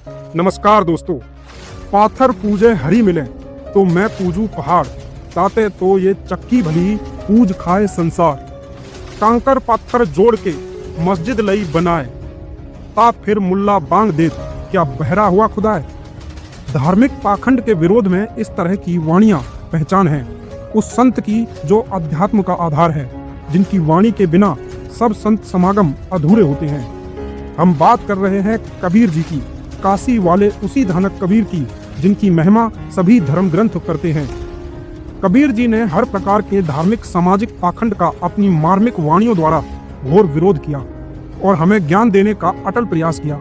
नमस्कार दोस्तों। पाथर पूजे हरी मिले तो मैं पूजू पहाड़, ताते तो ये चक्की भली पूज खाए संसार। कांकर पत्थर जोड़ के मस्जिद लई बनाए, ता फिर मुल्ला बांग देत क्या बहरा हुआ खुदा है। धार्मिक पाखंड के विरोध में इस तरह की वाणियां पहचान है उस संत की जो अध्यात्म का आधार है, जिनकी वाणी के बिना सब संत समागम अधूरे होते हैं। हम बात कर रहे हैं कबीर जी की, काशी वाले उसी धानक कबीर की जिनकी महिमा सभी धर्म ग्रंथ करते हैं। कबीर जी ने हर प्रकार के धार्मिक सामाजिक पाखंड का अपनी मार्मिक वाणियों द्वारा घोर विरोध किया और हमें ज्ञान देने का अटल प्रयास किया।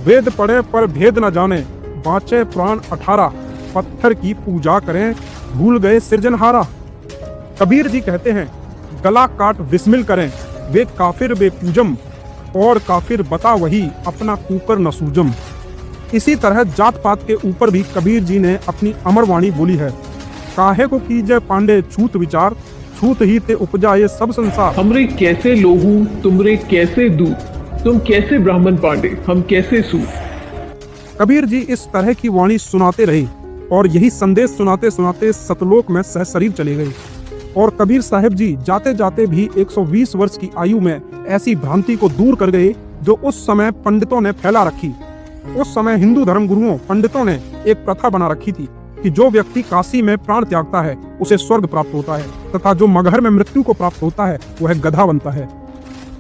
वेद पढ़े पर भेद न जाने, बाँचे प्राण 18, पत्थर की पूजा करें भूल गए सिरजनहारा। कबीर जी कहते हैं, गला काट विस्मिल करें वे काफिर बेपूजम, और काफिर बता वही अपना कुकर न सूजम। इसी तरह जात पात के ऊपर भी कबीर जी ने अपनी अमर वाणी बोली है। काहे को कीजय पांडे छूत विचार, छूत ही ते उपजा ये सब संसार। हमरे कैसे लोहू तुमरे कैसे दूत, तुम कैसे ब्राह्मण पांडे हम कैसे सूत। कबीर जी इस तरह की वाणी सुनाते रहे और यही संदेश सुनाते सुनाते सतलोक में सहशरीर चले गए। और कबीर साहब जी जाते जाते भी 120 वर्ष की आयु में ऐसी भ्रांति को दूर कर गए जो उस समय पंडितों ने फैला रखी। उस समय हिंदू धर्म गुरुओं पंडितों ने एक प्रथा बना रखी थी कि जो व्यक्ति काशी में प्राण त्यागता है उसे स्वर्ग प्राप्त होता है, तथा जो मगहर में मृत्यु को प्राप्त होता है वह गधा बनता है।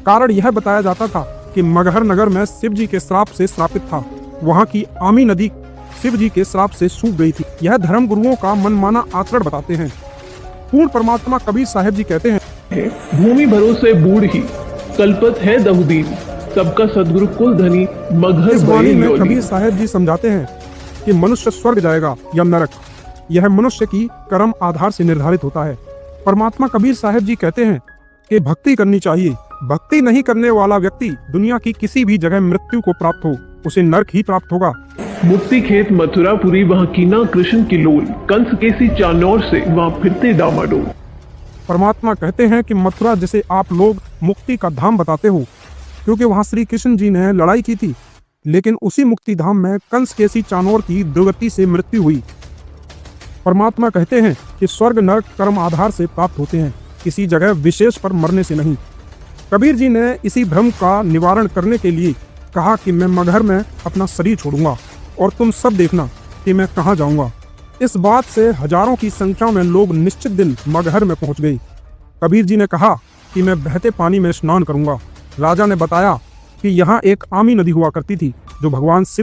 कारण यह बताया जाता था कि मगहर नगर में शिव जी के श्राप से श्रापित था। वहाँ की आमी नदी शिव जी के श्राप से सूख गई थी। यह धर्म गुरुओं का मनमाना आचरण बताते हैं। पूर्ण परमात्मा कबीर साहब जी कहते हैं, भूमि भरोसे बूढ़ ही कल्पत है दहुदीन, सबका सदगुरु कुल धनी मगहर इस वाणी में बड़ी कबीर साहब जी समझाते हैं कि मनुष्य स्वर्ग जाएगा या नरक, यह मनुष्य की कर्म आधार से निर्धारित होता है। परमात्मा कबीर साहब जी कहते हैं कि भक्ति करनी चाहिए। भक्ति नहीं करने वाला व्यक्ति दुनिया की किसी भी जगह मृत्यु को प्राप्त हो उसे नरक ही प्राप्त होगा। मुक्ति खेत मथुरापुरी वहाँ कीना कृष्ण की लोल, कंस केसी चानौर से वहाँ फिरते डामाडोल। परमात्मा कहते हैं कि मथुरा जिसे आप लोग मुक्ति का धाम बताते हो, क्योंकि वहाँ श्री कृष्ण जी ने लड़ाई की थी, लेकिन उसी मुक्ति धाम में कंस केसी चानौर की दुर्गति से मृत्यु हुई। परमात्मा कहते हैं कि स्वर्ग नरक कर्म आधार से प्राप्त होते हैं, किसी जगह विशेष पर मरने से नहीं। कबीर जी ने इसी भ्रम का निवारण करने के लिए कहा कि मैं मगहर में अपना शरीर छोड़ूंगा और तुम सब देखना कि मैं कहाँ जाऊंगा। इस बात से हजारों की संख्या में लोग निश्चित दिन मगहर में पहुंच गए। कबीर जी ने कहा कि मैं बहते पानी में स्नान करूंगा। राजा ने बताया कि यहाँ एक आमी नदी हुआ करती थी जो भगवान शिव